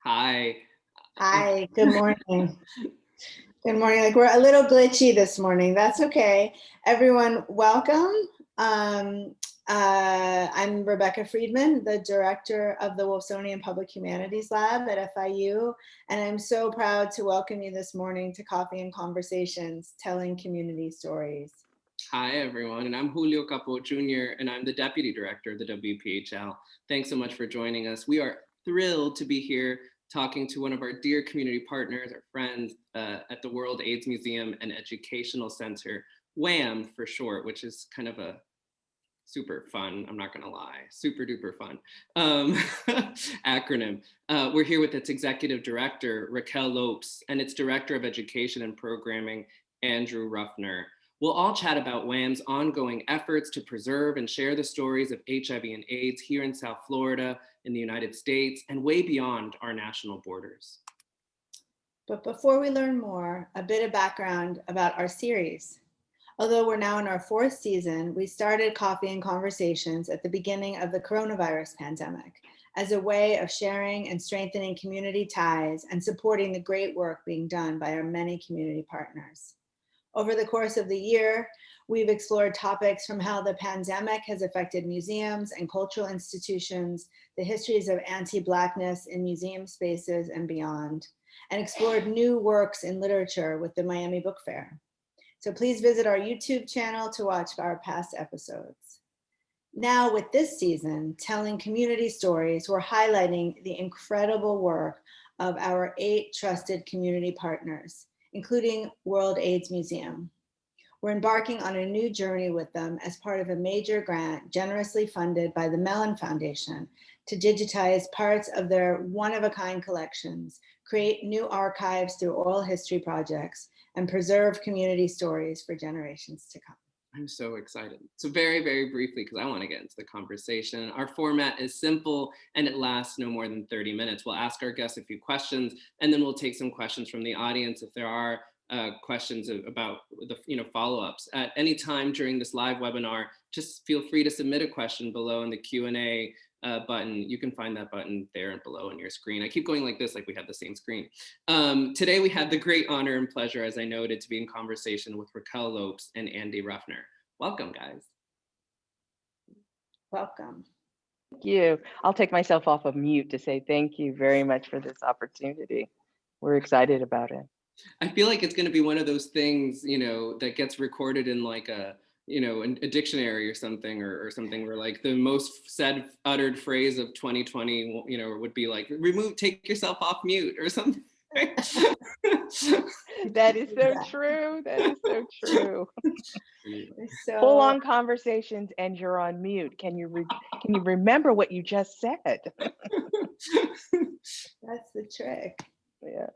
Hi. Hi, good morning. Good morning. Like we're a little glitchy this morning. That's okay. Everyone, welcome. I'm Rebecca Friedman, the director of the Wolfsonian Public Humanities Lab at FIU, and I'm so proud to welcome you this morning to Coffee and Conversations, telling community stories. Hi, everyone. And I'm Julio Capo Jr., and I'm the deputy director of the WPHL. Thanks so much for joining us. We are thrilled to be here talking to one of our dear community partners, our friends at the World AIDS Museum and Educational Center, WHAM for short, which is kind of a super fun, I'm not gonna lie, super duper fun acronym. We're here with its executive director, Réquel Lopes, and its director of education and programming, Andrew Ruffner. We'll all chat about WHAM's ongoing efforts to preserve and share the stories of HIV and AIDS here in South Florida, in the United States, and way beyond our national borders. But before we learn more, a bit of background about our series. Although we're now in our fourth season, we started Coffee and Conversations at the beginning of the coronavirus pandemic as a way of sharing and strengthening community ties and supporting the great work being done by our many community partners. Over the course of the year, we've explored topics from how the pandemic has affected museums and cultural institutions, the histories of anti-Blackness in museum spaces and beyond, and explored new works in literature with the Miami Book Fair. So please visit our YouTube channel to watch our past episodes. Now with this season, telling community stories, we're highlighting the incredible work of our 8 trusted community partners, including World AIDS Museum. We're embarking on a new journey with them as part of a major grant generously funded by the Mellon Foundation to digitize parts of their one-of-a-kind collections, create new archives through oral history projects, and preserve community stories for generations to come. I'm so excited. So very, very briefly, because I want to get into the conversation. Our format is simple and it lasts no more than 30 minutes. We'll ask our guests a few questions and then we'll take some questions from the audience if there are questions about the follow-ups. At any time during this live webinar, just feel free to submit a question below in the Q&A button. You can find that button there and below on your screen. I keep going like this, like we have the same screen. Today we have the great honor and pleasure, as I noted, to be in conversation with Réquel Lopes and Andy Ruffner. Welcome, guys. Welcome. Thank you. I'll take myself off of mute to say thank you very much for this opportunity. We're excited about it. I feel like it's going to be one of those things, that gets recorded in like a dictionary or something, or something where like the most said uttered phrase of 2020, would be like, take yourself off mute or something. That is so true. That is so true. Full on conversations and you're on mute. Can you remember what you just said? That's the trick. Yeah.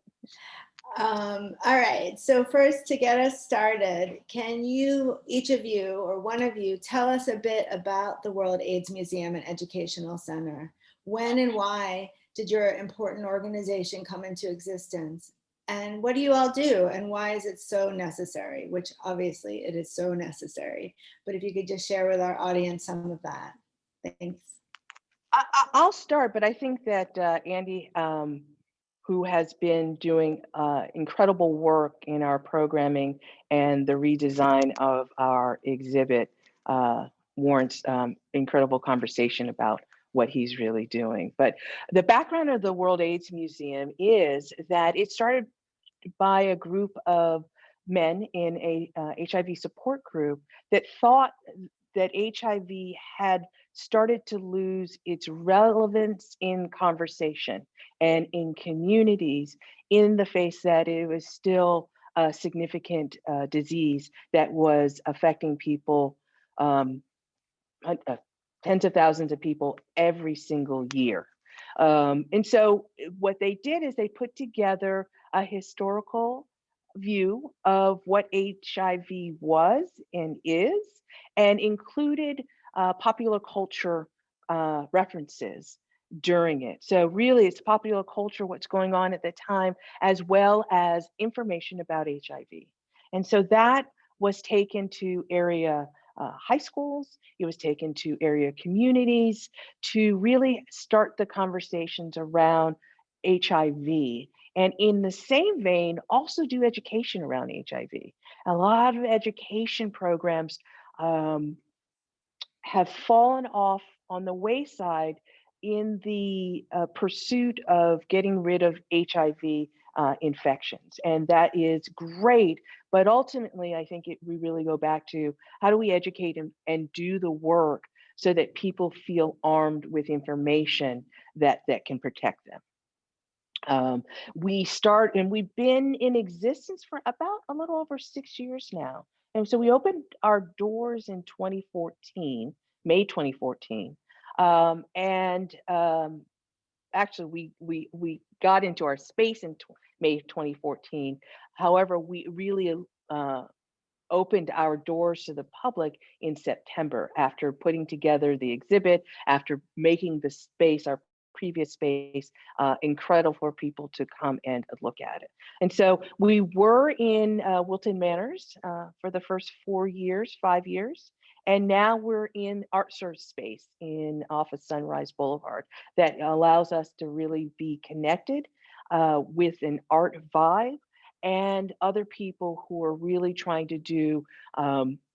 All right, so first, to get us started, can you, each of you or one of you, tell us a bit about the World AIDS Museum and Educational Center? When and why did your important organization come into existence? And what do you all do? And why is it so necessary? Which obviously it is so necessary. But if you could just share with our audience some of that. Thanks. I'll start, but I think that Andy, who has been doing incredible work in our programming and the redesign of our exhibit, warrants incredible conversation about what he's really doing. But the background of the World AIDS Museum is that it started by a group of men in a HIV support group that thought that HIV had started to lose its relevance in conversation and in communities in the face that it was still a significant disease that was affecting people, tens of thousands of people every single year. And so what they did is they put together a historical view of what HIV was and is, and included popular culture references during it. So really it's popular culture, what's going on at the time, as well as information about HIV. And so that was taken to area high schools, it was taken to area communities to really start the conversations around HIV. And in the same vein, also do education around HIV. A lot of education programs have fallen off on the wayside in the pursuit of getting rid of HIV infections. And that is great. But ultimately, I think we really go back to how do we educate and do the work so that people feel armed with information that can protect them. We've been in existence for about a little over 6 years now. And so we opened our doors in 2014, May 2014. Actually, we got into our space in May 2014. However, we really opened our doors to the public in September after putting together the exhibit, after making the space, our previous space, incredible for people to come and look at it. And so we were in Wilton Manors for the first 5 years. And now we're in ArtServe space off of Sunrise Boulevard that allows us to really be connected with an art vibe and other people who are really trying to do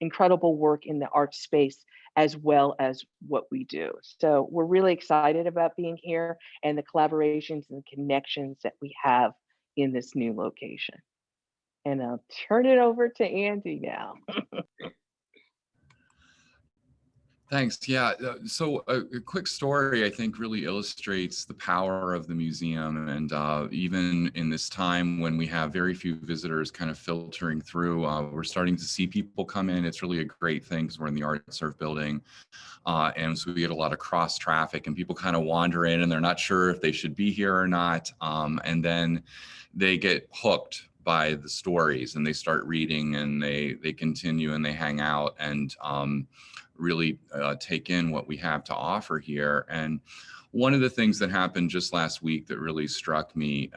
incredible work in the art space as well as what we do. So we're really excited about being here and the collaborations and connections that we have in this new location. And I'll turn it over to Andy now. Thanks. Yeah. So a quick story, I think, really illustrates the power of the museum. And even in this time when we have very few visitors kind of filtering through, we're starting to see people come in. It's really a great thing because we're in the ArtServe building. And so we get a lot of cross traffic and people kind of wander in and they're not sure if they should be here or not. And then they get hooked by the stories and they start reading and they continue and they hang out and really take in what we have to offer here. And one of the things that happened just last week that really struck me,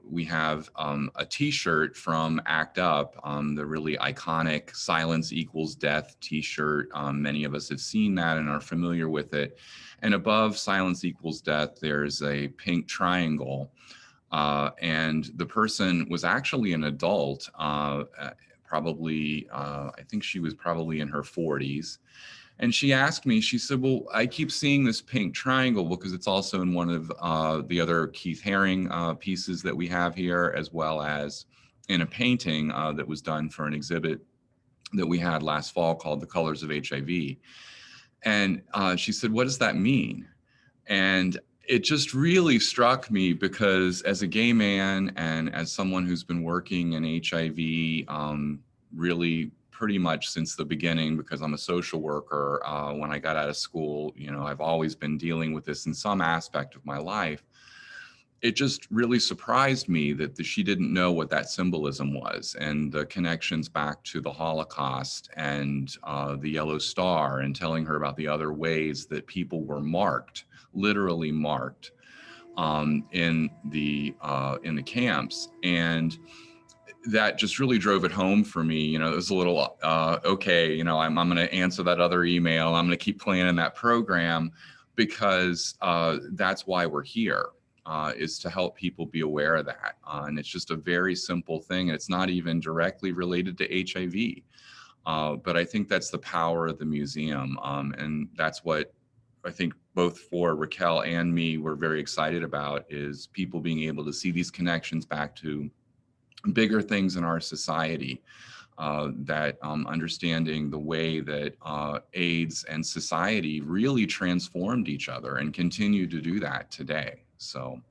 we have a t-shirt from ACT UP, the really iconic Silence Equals Death t-shirt. Many of us have seen that and are familiar with it. And above Silence Equals Death, there's a pink triangle. And the person was actually an adult, probably, I think she was probably in her 40s. And she asked me, she said, well, I keep seeing this pink triangle because it's also in one of the other Keith Haring pieces that we have here, as well as in a painting that was done for an exhibit that we had last fall called The Colors of HIV. And she said, what does that mean? And it just really struck me because as a gay man and as someone who's been working in HIV really pretty much since the beginning, because I'm a social worker, when I got out of school, you know, I've always been dealing with this in some aspect of my life. It just really surprised me that she didn't know what that symbolism was and the connections back to the Holocaust and the Yellow Star, and telling her about the other ways that people were marked, literally marked in the camps. And that just really drove it home for me. You know, it was a little, okay, you know, I'm going to answer that other email. I'm going to keep playing in that program because that's why we're here, is to help people be aware of that. And it's just a very simple thing. And it's not even directly related to HIV. But I think that's the power of the museum. And that's what I think both for Réquel and me, we're very excited about, is people being able to see these connections back to bigger things in our society, that understanding the way that AIDS and society really transformed each other and continue to do that today. So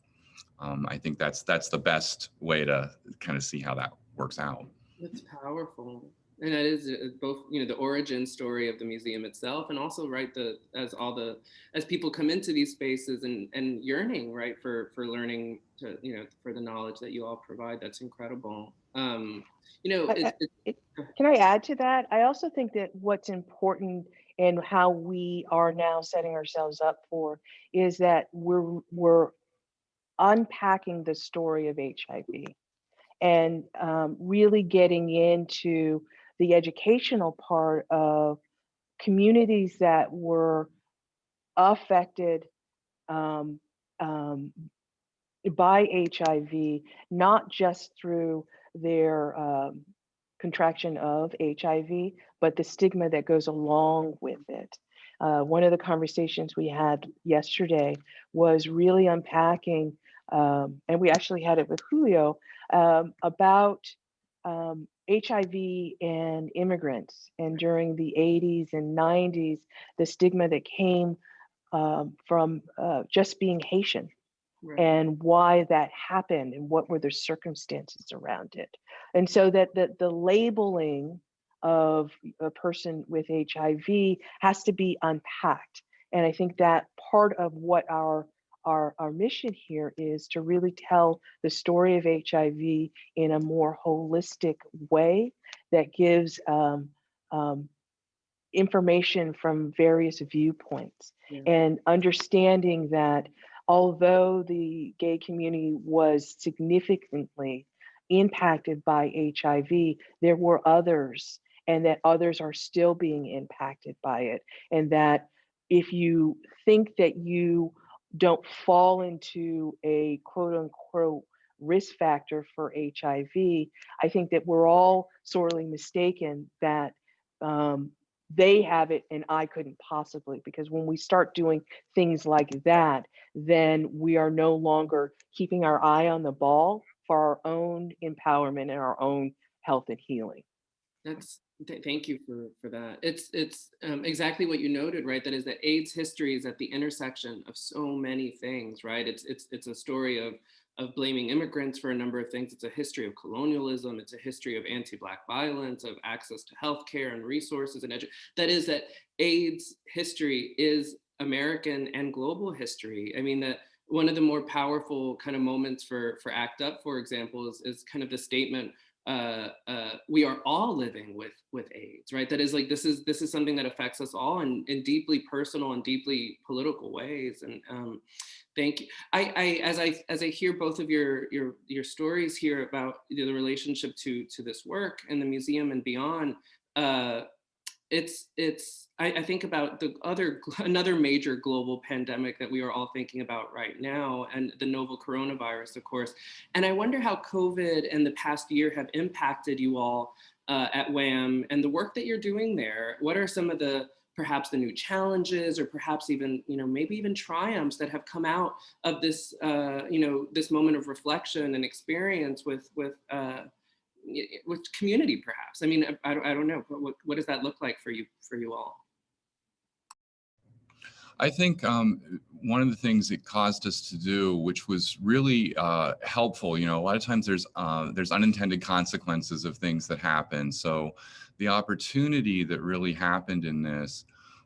I think that's the best way to kind of see how that works out. It's powerful. And that is both, you know, the origin story of the museum itself, and also, right, as people come into these spaces and yearning, right, for learning to, you know, for the knowledge that you all provide. That's incredible. You know, can I add to that? I also think that what's important and how we are now setting ourselves up for is that we're unpacking the story of HIV and really getting into the educational part of communities that were affected by HIV, not just through their contraction of HIV, but the stigma that goes along with it. One of the conversations we had yesterday was really unpacking, and we actually had it with Julio, about HIV and immigrants. And during the 80s and 90s, the stigma that came from just being Haitian. Right. And why that happened and what were the circumstances around it. And so that the labeling of a person with HIV has to be unpacked. And I think that part of what our mission here is to really tell the story of HIV in a more holistic way that gives information from various viewpoints. Yeah. And understanding that although the gay community was significantly impacted by HIV, there were others, and that others are still being impacted by it. And that if you think that you don't fall into a quote unquote risk factor for HIV, I think that we're all sorely mistaken that they have it and I couldn't possibly, because when we start doing things like that, then we are no longer keeping our eye on the ball for our own empowerment and our own health and healing. Thank you for that. It's exactly what you noted, right? That is that AIDS history is at the intersection of so many things, right? It's a story of blaming immigrants for a number of things. It's a history of colonialism. It's a history of anti-Black violence, of access to healthcare and resources and that is that AIDS history is American and global history. I mean, that one of the more powerful kind of moments for ACT UP, for example, is kind of the statement, we are all living with AIDS, right? That is like, this is something that affects us all in deeply personal and deeply political ways. And thank you. As I hear both of your stories here about the relationship to this work and the museum and beyond, I think about another major global pandemic that we are all thinking about right now, and the novel coronavirus, of course. And I wonder how COVID and the past year have impacted you all at WHAM and the work that you're doing there. What are some of perhaps the new challenges, or perhaps even, maybe even triumphs that have come out of this, this moment of reflection and experience with community, perhaps? I mean, I don't know, but what does that look like for you all? I think one of the things it caused us to do, which was really helpful, a lot of times there's unintended consequences of things that happen. So the opportunity that really happened in this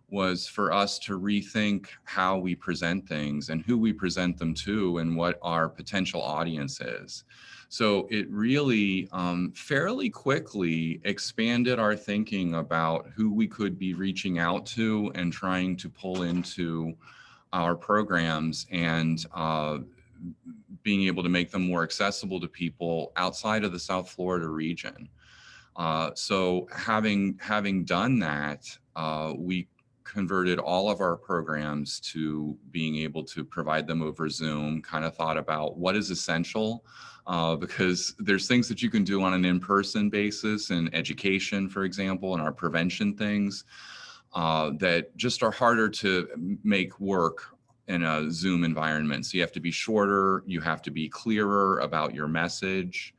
was for us to rethink how we present things and who we present them to and what our potential audience is. So it really fairly quickly expanded our thinking about who we could be reaching out to and trying to pull into our programs, and being able to make them more accessible to people outside of the South Florida region. So having done that, we converted all of our programs to being able to provide them over Zoom, kind of thought about what is essential, because there's things that you can do on an in-person basis in education, for example, and our prevention things that just are harder to make work in a Zoom environment. So you have to be shorter, you have to be clearer about your message.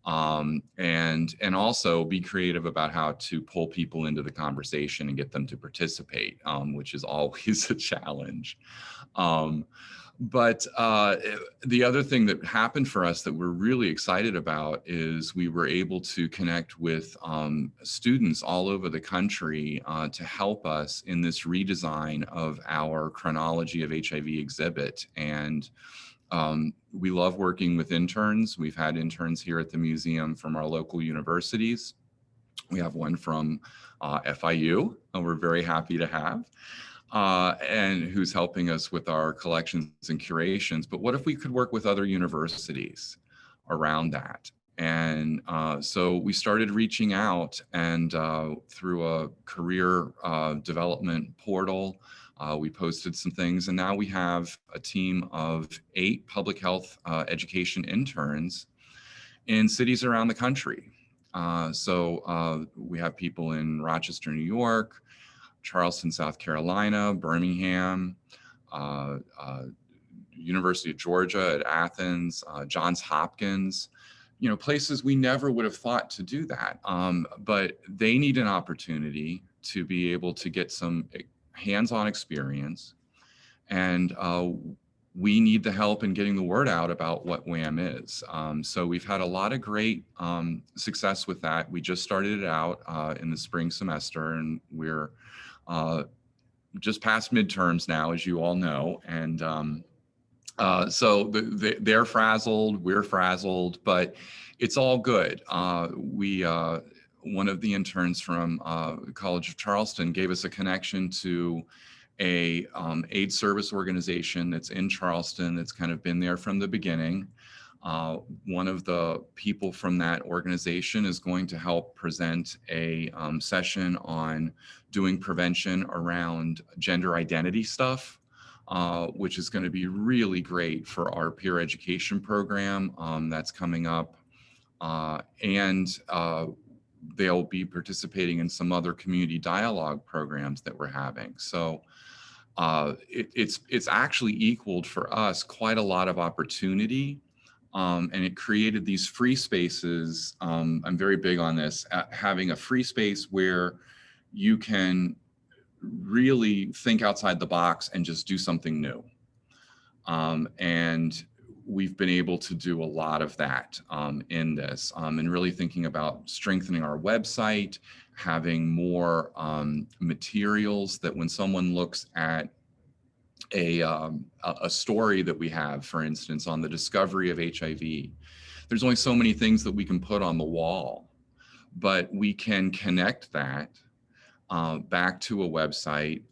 And also be creative about how to pull people into the conversation and get them to participate, which is always a challenge. But the other thing that happened for us that we're really excited about is we were able to connect with students all over the country to help us in this redesign of our chronology of HIV exhibit. And we love working with interns. We've had interns here at the museum from our local universities. We have one from FIU, and we're very happy to have, and who's helping us with our collections and curations. But what if we could work with other universities around that? And so we started reaching out, and through a career development portal, We posted some things, and now we have a team of 8 public health education interns in cities around the country. We have people in Rochester, New York, Charleston, South Carolina, Birmingham, University of Georgia at Athens, Johns Hopkins, places we never would have thought to do that. But they need an opportunity to be able to get some hands-on experience. And we need the help in getting the word out about what WHAM is. So we've had a lot of great success with that. We just started it out in the spring semester, and we're just past midterms now, as you all know. And so they're frazzled, we're frazzled, but it's all good. One of the interns from College of Charleston gave us a connection to a AIDS service organization that's in Charleston that's kind of been there from the beginning. One of the people from that organization is going to help present a session on doing prevention around gender identity stuff, which is going to be really great for our peer education program that's coming up. And they'll be participating in some other community dialogue programs that we're having. So it's actually equaled for us quite a lot of opportunity. And it created these free spaces. I'm very big on this, having a free space where you can really think outside the box and just do something new. And we've been able to do a lot of that in this, and really thinking about strengthening our website, having more materials that when someone looks at a story that we have, for instance, on the discovery of HIV, there's only so many things that we can put on the wall, but we can connect that back to a website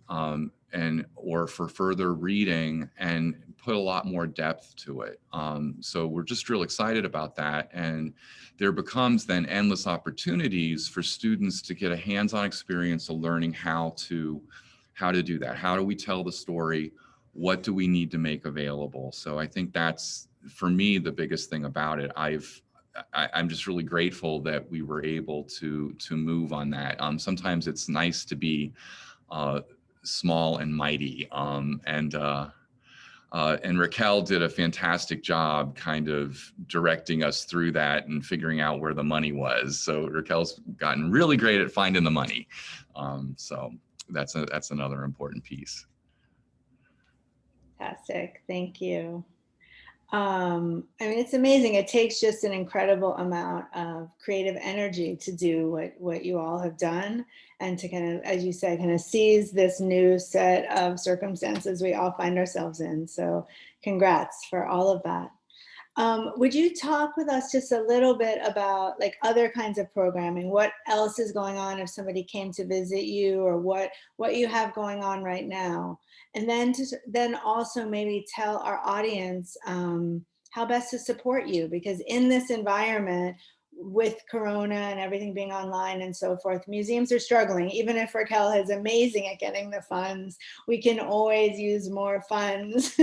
or for further reading and put a lot more depth to it. So we're just real excited about that. And there becomes then endless opportunities for students to get a hands-on experience of learning how to do that. How do we tell the story? What do we need to make available? So I think that's, for me, the biggest thing about it. I'm just really grateful that we were able to move on that. Sometimes it's nice to be small and mighty. And Réquel did a fantastic job kind of directing us through that and figuring out where the money was. So Réquel's gotten really great at finding the money. So that's another important piece. Fantastic, thank you. I mean, it's amazing. It takes just an incredible amount of creative energy to do what you all have done, and to kind of, as you said, kind of seize this new set of circumstances we all find ourselves in. So congrats for all of that. Would you talk with us just a little bit about like other kinds of programming? What else is going on if somebody came to visit you, or what you have going on right now? And then also maybe tell our audience how best to support you, because in this environment with Corona and everything being online and so forth, museums are struggling. Even if Réquel is amazing at getting the funds, we can always use more funds.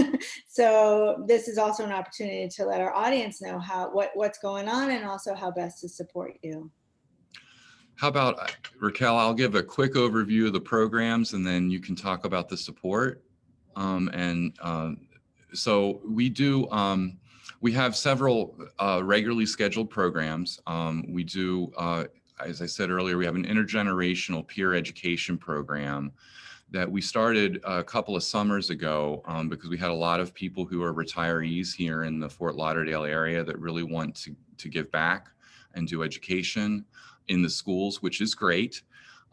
So this is also an opportunity to let our audience know what's going on, and also how best to support you. How about, Réquel, I'll give a quick overview of the programs, and then you can talk about the support. So we have several regularly scheduled programs. We do, as I said earlier, we have an intergenerational peer education program that we started a couple of summers ago because we had a lot of people who are retirees here in the Fort Lauderdale area that really want to give back and do education in the schools, which is great.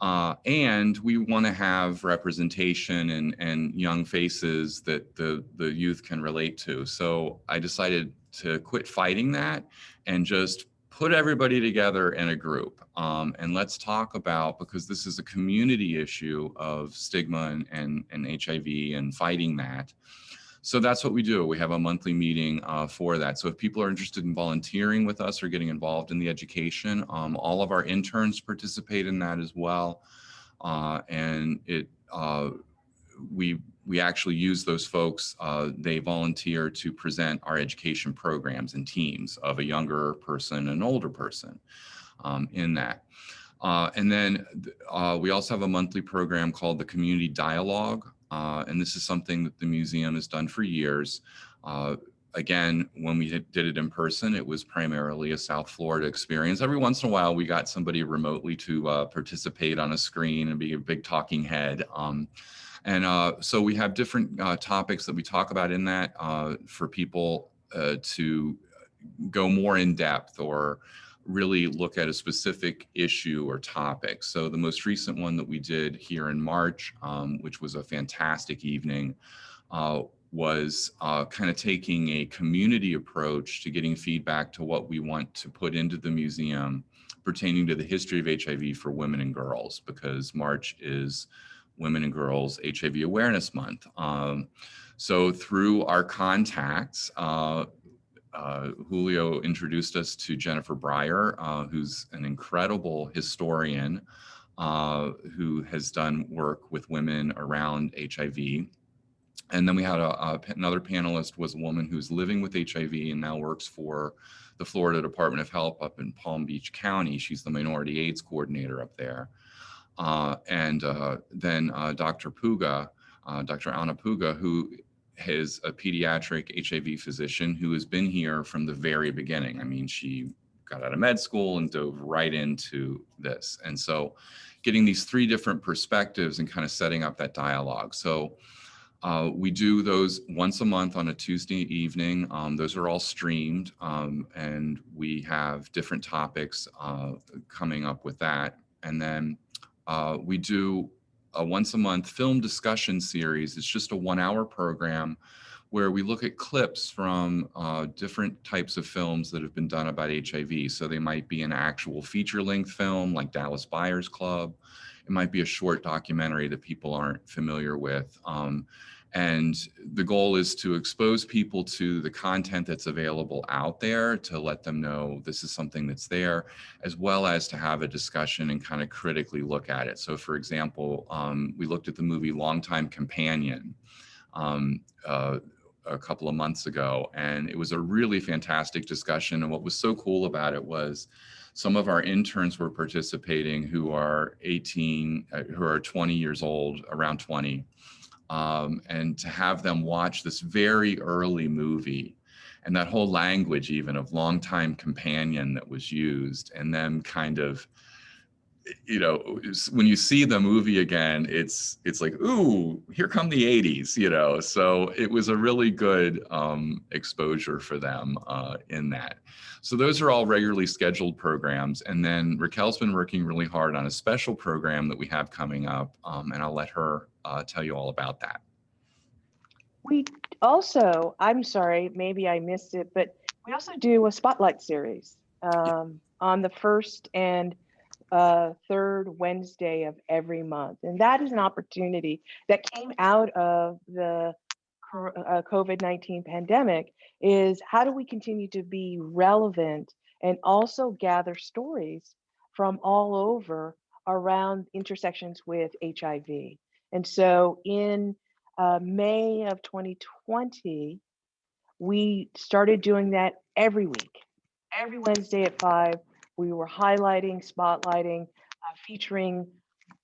And we want to have representation and young faces that the youth can relate to. So I decided to quit fighting that and just put everybody together in a group. And let's talk about, because this is a community issue of stigma and HIV and fighting that. So that's what we do. We have a monthly meeting for that. So if people are interested in volunteering with us or getting involved in the education, all of our interns participate in that as well. And we actually use those folks. They volunteer to present our education programs in teams of a younger person and an older person in that. And then we also have a monthly program called the Community Dialogue. And this is something that the museum has done for years. Again, when we did it in person, it was primarily a South Florida experience. Every once in a while, we got somebody remotely to participate on a screen and be a big talking head. So we have different topics that we talk about in that for people to go more in depth or really look at a specific issue or topic. So the most recent one that we did here in March, which was a fantastic evening, was kind of taking a community approach to getting feedback to what we want to put into the museum pertaining to the history of HIV for women and girls, because March is Women and Girls HIV Awareness Month. So through our contacts, Julio introduced us to Jennifer Breyer, who's an incredible historian who has done work with women around HIV. And then we had another panelist was a woman who's living with HIV and now works for the Florida Department of Health up in Palm Beach County. She's the minority AIDS coordinator up there. Then Dr. Puga, Dr. Anna Puga, who is a pediatric HIV physician who has been here from the very beginning. I mean, she got out of med school and dove right into this. And so getting these three different perspectives and kind of setting up that dialogue. So we do those once a month on a Tuesday evening. Those are all streamed, and we have different topics coming up with that. And then we do a once a month film discussion series. It's just a 1-hour program where we look at clips from different types of films that have been done about HIV. So they might be an actual feature-length film like Dallas Buyers Club. It might be a short documentary that people aren't familiar with. And the goal is to expose people to the content that's available out there, to let them know this is something that's there, as well as to have a discussion and kind of critically look at it. So for example, we looked at the movie Longtime Companion a couple of months ago, and it was a really fantastic discussion. And what was so cool about it was some of our interns were participating who are 18, who are 20 years old, around 20. And to have them watch this very early movie and that whole language even of longtime companion that was used, and then kind of, you know, when you see the movie again, it's like, ooh, here come the 80s, you know. So it was a really good exposure for them in that. So those are all regularly scheduled programs. And then Réquel's been working really hard on a special program that we have coming up, and I'll let her tell you all about that. We also, I'm sorry, maybe I missed it, but we also do a spotlight series on the first and third Wednesday of every month. And that is an opportunity that came out of the COVID-19 pandemic, is how do we continue to be relevant and also gather stories from all over around intersections with HIV. And so in May of 2020, we started doing that every week. Every Wednesday at 5, we were highlighting, spotlighting, featuring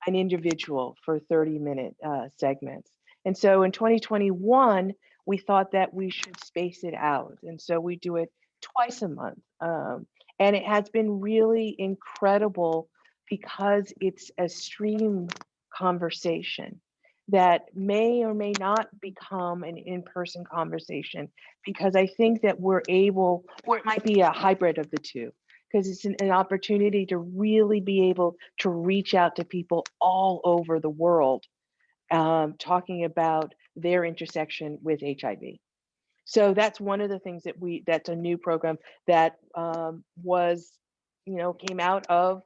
an individual for 30-minute segments. And so in 2021, we thought that we should space it out. And so we do it twice a month. And it has been really incredible because it's a stream conversation that may or may not become an in-person conversation, because I think that we're able, or it might be a hybrid of the two, because it's an opportunity to really be able to reach out to people all over the world, talking about their intersection with HIV. So that's one of the things that that's a new program that was, came out of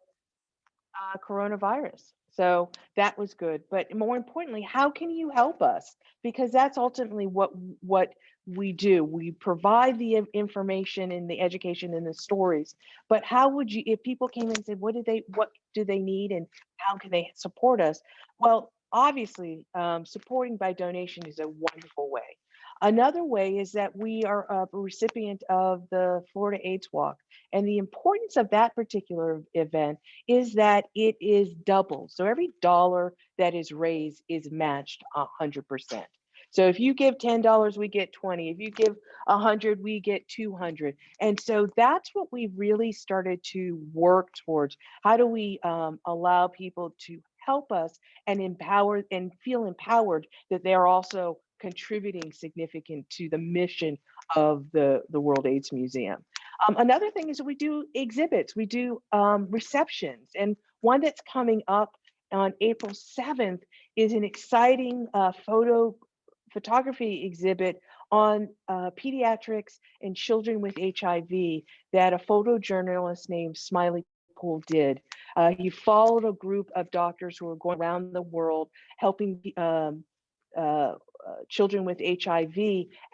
coronavirus. So that was good. But more importantly, how can you help us? Because that's ultimately what we do. We provide the information and the education and the stories. But how would you, if people came in and said, what do they need and how can they support us? Well, obviously, supporting by donation is a wonderful way. Another way is that we are a recipient of the Florida AIDS Walk. And the importance of that particular event is that it is double. So every dollar that is raised is matched 100%. So if you give $10, we get 20. If you give 100, we get 200. And so that's what we really started to work towards. How do we allow people to help us and empower and feel empowered that they're also contributing significant to the mission of the World AIDS Museum. Another thing is we do exhibits, we do receptions, and one that's coming up on April 7th is an exciting photography exhibit on pediatrics and children with HIV that a photojournalist named Smiley Pool did. He followed a group of doctors who were going around the world helping children with HIV,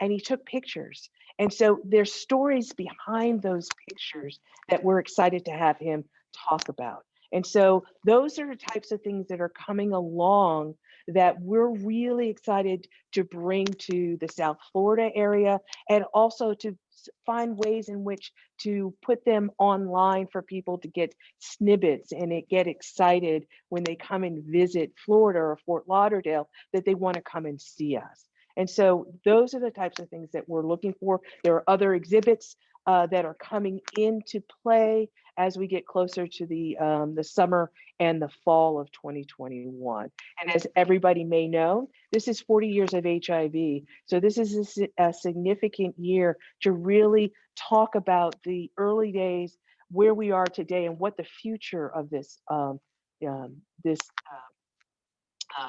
and he took pictures. And so there's stories behind those pictures that we're excited to have him talk about. And so those are the types of things that are coming along that we're really excited to bring to the South Florida area, and also to find ways in which to put them online for people to get snippets and get excited when they come and visit Florida or Fort Lauderdale, that they want to come and see us. And so those are the types of things that we're looking for. There are other exhibits that are coming into play as we get closer to the summer and the fall of 2021. And as everybody may know, this is 40 years of HIV. So this is a significant year to really talk about the early days, where we are today, and what the future of this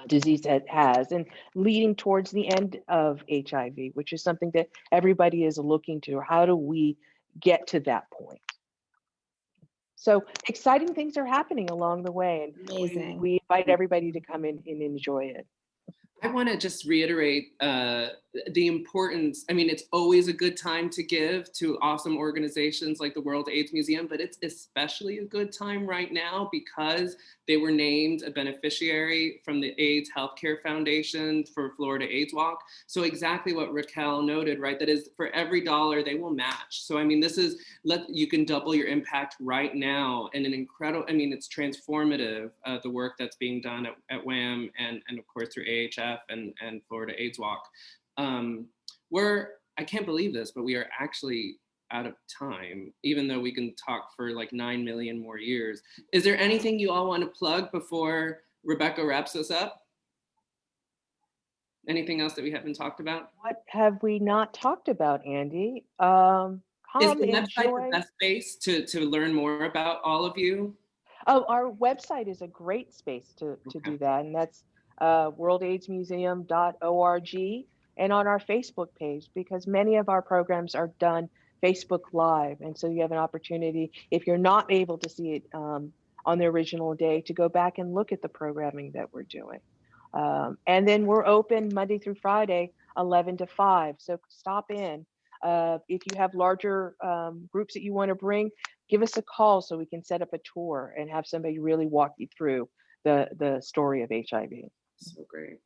disease has, and leading towards the end of HIV, which is something that everybody is looking to. How do we get to that point? So exciting things are happening along the way, and Amazing. we invite everybody to come in and enjoy it. I want to just reiterate the importance. I mean, it's always a good time to give to awesome organizations like the World AIDS Museum, but it's especially a good time right now because they were named a beneficiary from the AIDS Healthcare Foundation for Florida AIDS Walk. So exactly what Réquel noted, right? That is, for every dollar they will match. So I mean, this is, you can double your impact right now, and an incredible, I mean, it's transformative, the work that's being done at WHAM and of course through AHF and Florida AIDS Walk. I can't believe this, but we are actually out of time, even though we can talk for like 9 million more years. Is there anything you all want to plug before Rebecca wraps us up? Anything else that we haven't talked about? What have we not talked about, Andy? Is the website the best space to learn more about all of you? Oh, our website is a great space to do that, and that's worldaidsmuseum.org, and on our Facebook page, because many of our programs are done Facebook Live, and so you have an opportunity, if you're not able to see it on the original day, to go back and look at the programming that we're doing. And then we're open Monday through Friday, 11 to 5, so stop in. If you have larger groups that you want to bring, give us a call so we can set up a tour and have somebody really walk you through the story of HIV. So great.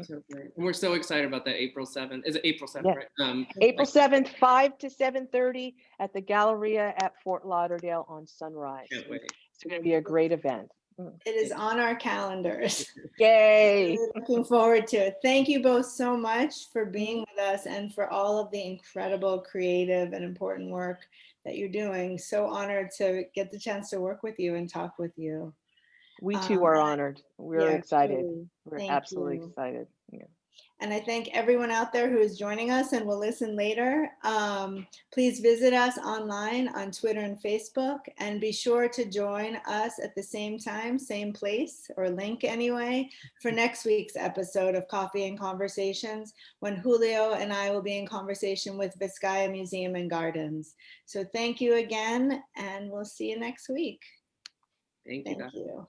So great. And we're so excited about that April 7th. Is it April 7th, Yeah. right? April 7th, 5 to 7:30 at the Galleria at Fort Lauderdale on Sunrise. Can't wait. It's going to be a great event. It is on our calendars. Yay. Really looking forward to it. Thank you both so much for being with us and for all of the incredible, creative, and important work that you're doing. So honored to get the chance to work with you and talk with you. We too are honored. We're excited. Truly. We're absolutely excited. Yeah. And I thank everyone out there who is joining us and will listen later. Please visit us online on Twitter and Facebook, and be sure to join us at the same time, same place, or link anyway, for next week's episode of Coffee and Conversations, when Julio and I will be in conversation with Vizcaya Museum and Gardens. So thank you again, and we'll see you next week. Thank you. Thank you.